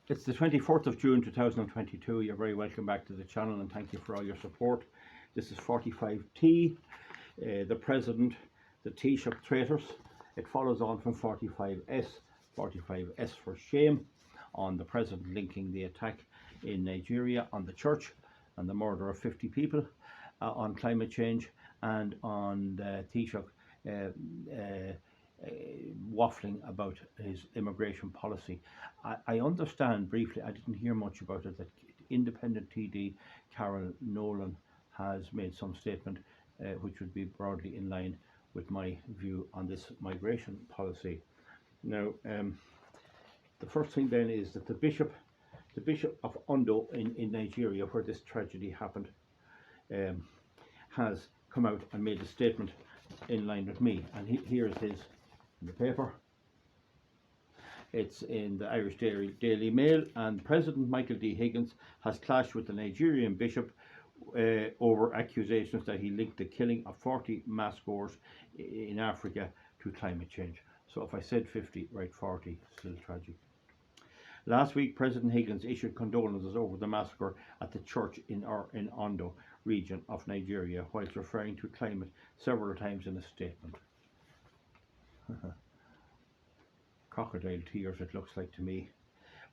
It's the 24th of June 2022. You're very welcome back to the channel and thank you for all your support. This is 45T, the President, the Taoiseach traitors. It follows on from 45S, 45S for shame, on the President linking the attack in Nigeria on the church and the murder of 50 people, on climate change, and on the Taoiseach waffling about his immigration policy. I understand briefly, I didn't hear much about it, that independent TD Carol Nolan has made some statement which would be broadly in line with my view on this migration policy. Now, the first thing then is that the Bishop of Ondo in Nigeria, where this tragedy happened, has come out and made a statement in line with me, and here it is in the paper. It's in the Irish Daily Mail, and President Michael D. Higgins has clashed with the Nigerian bishop over accusations that he linked the killing of 40 mass goers in Africa to climate change. So if I said 50, right, 40, still tragic. Last week, President Higgins issued condolences over the massacre at the church in Ondo region of Nigeria, whilst referring to climate several times in a statement. Crocodile tears, it looks like to me.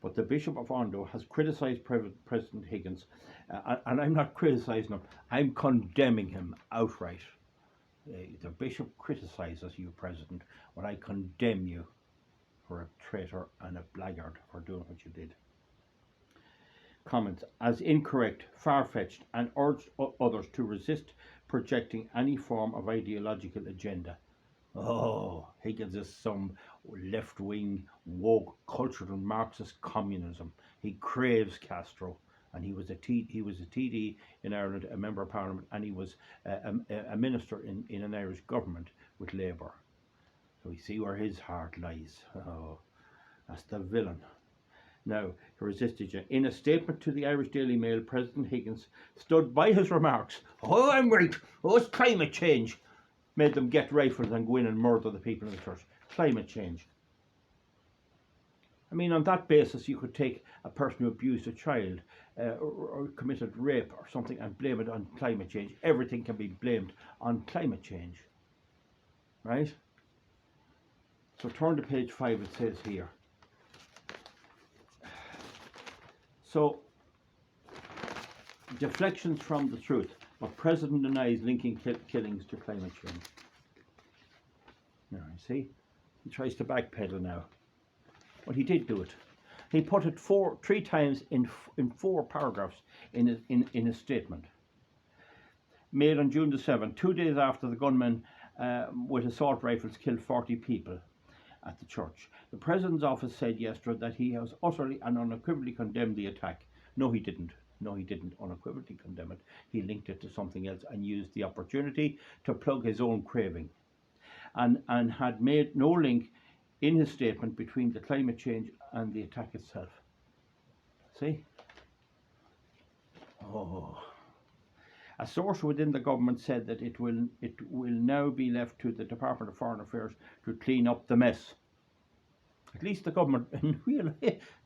But the Bishop of Ondo has criticised President Higgins, and I'm not criticising him, I'm condemning him outright. The Bishop criticises you, President, but I condemn you for a traitor and a blackguard for doing what you did. Comments as incorrect, far-fetched, and urged others to resist projecting any form of ideological agenda. Oh, Higgins is some left-wing, woke, cultural Marxist communism. He craves Castro, and he was a TD in Ireland, a member of Parliament, and he was a minister in an Irish government with Labour. So we see where his heart lies. Oh, that's the villain. Now, he resisted. In a statement to the Irish Daily Mail, President Higgins stood by his remarks. Oh, I'm right. Oh, it's climate change. Made them get rifles and go in and murder the people in the church. Climate change. I mean, on that basis, you could take a person who abused a child or committed rape or something and blame it on climate change. Everything can be blamed on climate change. Right? So turn to page 5, it says here. So, deflections from the truth, but President denies linking killings to climate change. Now, you see, he tries to backpedal now. But he did do it. He put it three times in 4 paragraphs in a statement. Made on June the 7th, 2 days after the gunmen with assault rifles killed 40 people at the church. The President's office said yesterday that he has utterly and unequivocally condemned the attack. No, he didn't. No, he didn't unequivocally condemn it. He linked it to something else and used the opportunity to plug his own craving. And had made no link in his statement between the climate change and the attack itself. See? Oh. A source within the government said that it will now be left to the Department of Foreign Affairs to clean up the mess. At least the government they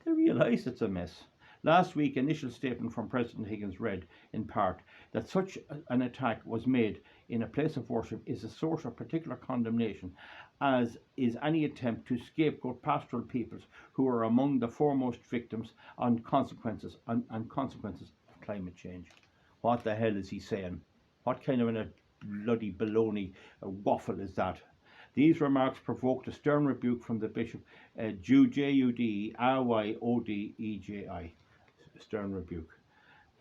realise it's a mess. Last week, initial statement from President Higgins read, in part, that such an attack was made in a place of worship is a source of particular condemnation, as is any attempt to scapegoat pastoral peoples who are among the foremost victims on consequences of climate change. What the hell is he saying? What kind of a bloody baloney waffle is that? These remarks provoked a stern rebuke from the Bishop, J-U-D-E-R-Y-O-D-E-J-I. Stern rebuke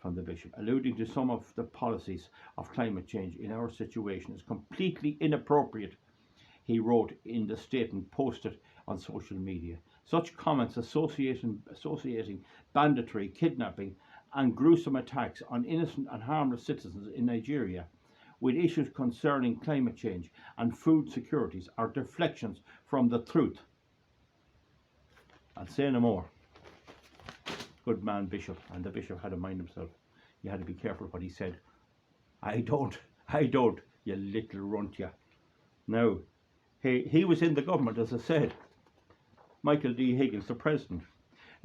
from the Bishop, alluding to some of the policies of climate change in our situation is completely inappropriate, he wrote in the statement posted on social media. Such comments associating banditry, kidnapping and gruesome attacks on innocent and harmless citizens in Nigeria with issues concerning climate change and food securities are deflections from the truth. I'll say no more. Good man, Bishop, and the Bishop had to mind himself. You had to be careful what he said. I don't, you little runt, you. Now, he was in the government, as I said. Michael D. Higgins, the President.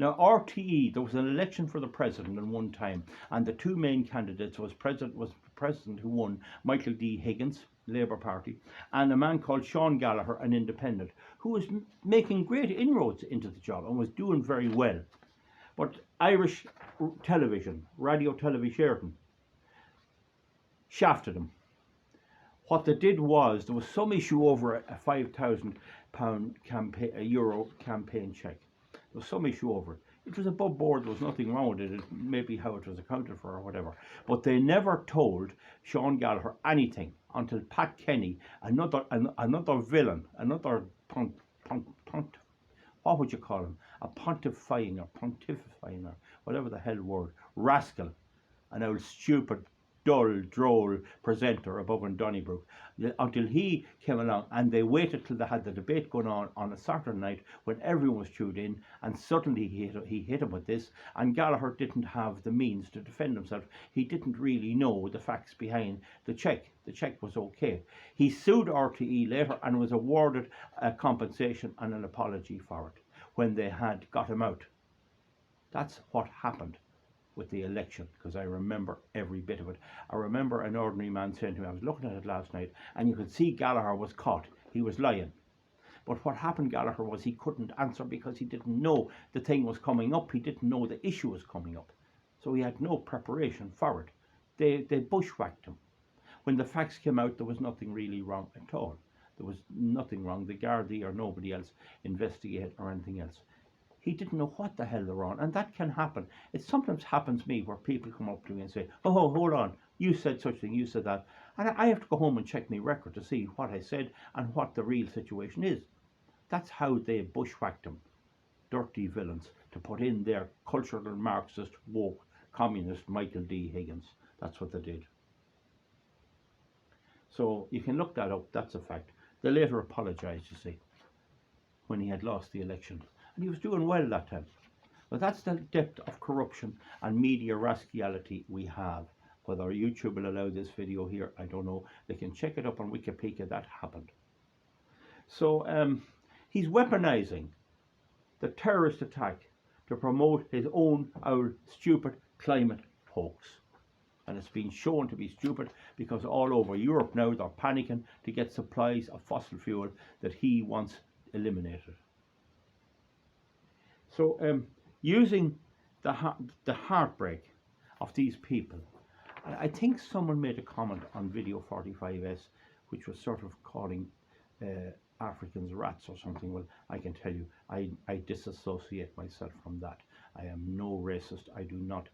Now, RTE, there was an election for the president at one time, and the two main candidates was the president who won, Michael D. Higgins, Labour Party, and a man called Sean Gallagher, an independent, who was making great inroads into the job and was doing very well. But Irish television, Radio Television, shafted him. What they did was, there was some issue over a £5,000 euro campaign cheque. There was some issue over it. It was above board, there was nothing wrong with it, maybe how it was accounted for or whatever. But they never told Sean Gallagher anything until Pat Kenny, another villain, another what would you call him? A pontifying or whatever the hell word, rascal, an old stupid, dull, droll presenter above in Donnybrook, until he came along, and they waited till they had the debate going on a Saturday night when everyone was tuned in, and suddenly he hit him with this, and Gallagher didn't have the means to defend himself. He didn't really know the facts behind the cheque. The cheque was okay. He sued RTE later and was awarded a compensation and an apology for it when they had got him out. That's what happened with the election, because I remember every bit of it. I remember an ordinary man saying to me, I was looking at it last night, and you could see Gallagher was caught. He was lying. But what happened, Gallagher, was he couldn't answer because he didn't know the thing was coming up. He didn't know the issue was coming up. So he had no preparation for it. They bushwhacked him. When the facts came out, there was nothing really wrong at all. There was nothing wrong. The Gardaí or nobody else investigated or anything else. He didn't know what the hell they're on, and that can happen. It sometimes happens to me where people come up to me and say, oh, hold on, you said such a thing, you said that. And I have to go home and check my record to see what I said and what the real situation is. That's how they bushwhacked him, dirty villains, to put in their cultural Marxist, woke, communist Michael D. Higgins. That's what they did. So you can look that up, that's a fact. They later apologised, you see, when he had lost the election. And he was doing well that time. But that's the depth of corruption and media rascality we have. Whether YouTube will allow this video here, I don't know. They can check it up on Wikipedia, that happened. So he's weaponizing the terrorist attack to promote his own stupid climate hoax. And it's been shown to be stupid because all over Europe now they're panicking to get supplies of fossil fuel that he wants eliminated. So using the heartbreak of these people, I think someone made a comment on video 45S, which was sort of calling Africans rats or something. Well, I can tell you, I disassociate myself from that. I am no racist. I do not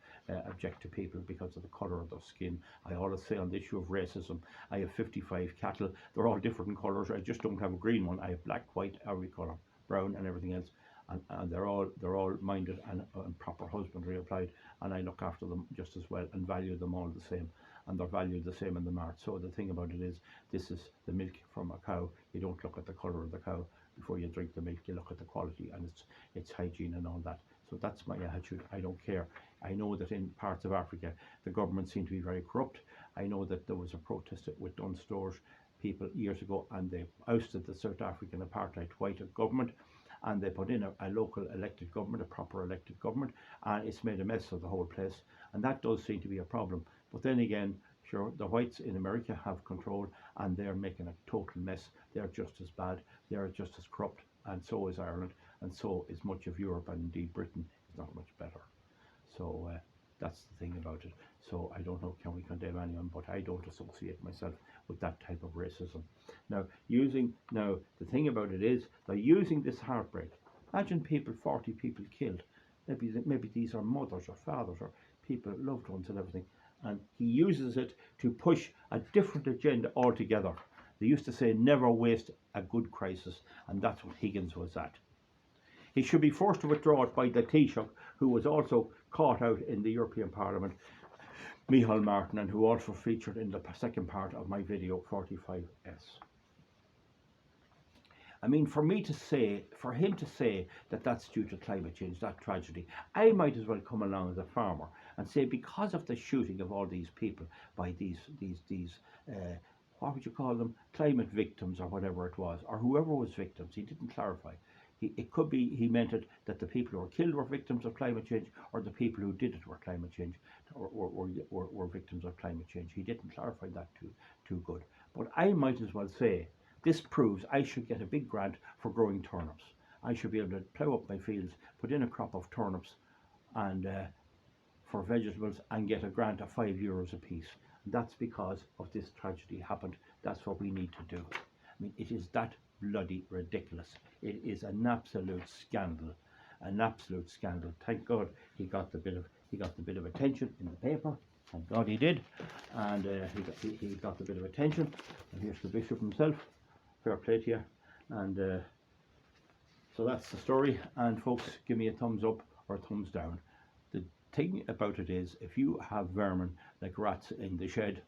object to people because of the colour of their skin. I always say on the issue of racism, I have 55 cattle. They're all different colours. I just don't have a green one. I have black, white, every colour, brown and everything else. And they're all minded and proper husbandry applied, and I look after them just as well and value them all the same, and they're valued the same in the mart. So the thing about it is, this is the milk from a cow. You don't look at the colour of the cow before you drink the milk. You look at the quality and its hygiene and all that. So that's my attitude. I don't care. I know that in parts of Africa the government seem to be very corrupt. I know that there was a protest with Dunn Stores people years ago, and they ousted the South African apartheid white government, and they put in a local elected government, a proper elected government, and it's made a mess of the whole place. And that does seem to be a problem. But then again, sure, the whites in America have control, and they're making a total mess. They're just as bad, they're just as corrupt, and so is Ireland, and so is much of Europe, and indeed Britain is not much better. So that's the thing about it. So I don't know, can we condemn anyone, but I don't associate myself with that type of racism. Now, the thing about it is, they're using this heartbreak. Imagine 40 people killed. Maybe these are mothers or fathers or people, loved ones and everything. And he uses it to push a different agenda altogether. They used to say, never waste a good crisis, and that's what Higgins was at. He should be forced to withdraw it by the Taoiseach, who was also caught out in the European Parliament, Micheál Martin, and who also featured in the second part of my video 45S. I mean, for him to say that that's due to climate change, that tragedy, I might as well come along as a farmer and say, because of the shooting of all these people by these what would you call them, climate victims or whatever it was, or whoever was victims, he didn't clarify. It could be he meant it that the people who were killed were victims of climate change, or the people who did it were climate change, or victims of climate change. He didn't clarify that too good. But I might as well say this proves I should get a big grant for growing turnips. I should be able to plough up my fields, put in a crop of turnips, and for vegetables, and get a grant of €5 a piece. And that's because of this tragedy happened. That's what we need to do. I mean, it is that bloody ridiculous. It is an absolute scandal, an absolute scandal. Thank God he got the bit of attention in the paper. Thank God he did, and he got the bit of attention. And here's the bishop himself. Fair play to you. And so that's the story. And folks, give me a thumbs up or a thumbs down. The thing about it is, if you have vermin like rats in the shed,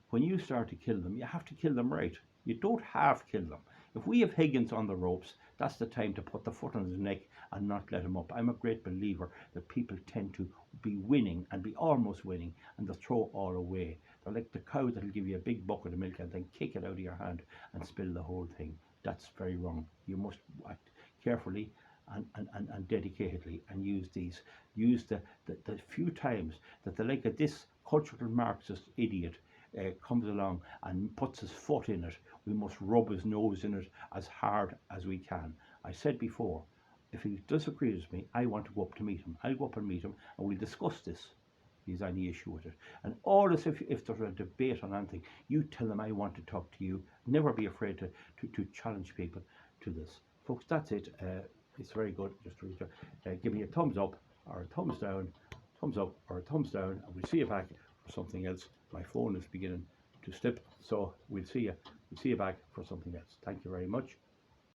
when you start to kill them, you have to kill them right. You don't half kill them. If we have Higgins on the ropes, that's the time to put the foot on his neck and not let him up. I'm a great believer that people tend to be winning and be almost winning, and they'll throw all away. They're like the cow that'll give you a big bucket of milk and then kick it out of your hand and spill the whole thing. That's very wrong. You must act carefully and dedicatedly, and use the few times that the like of this cultural Marxist idiot comes along and puts his foot in it, we must rub his nose in it as hard as we can. I said before, if he disagrees with me, I want to go up to meet him. I'll go up and meet him, and we'll discuss this. If he's any issue with it. And always, if there's a debate on anything, you tell them I want to talk to you. Never be afraid to challenge people to this. Folks, that's it. It's very good. Just to give me a thumbs up or a thumbs down, thumbs up or a thumbs down, and we'll see you back for something else. My phone is beginning to slip, so we'll see you back for something else. Thank you very much.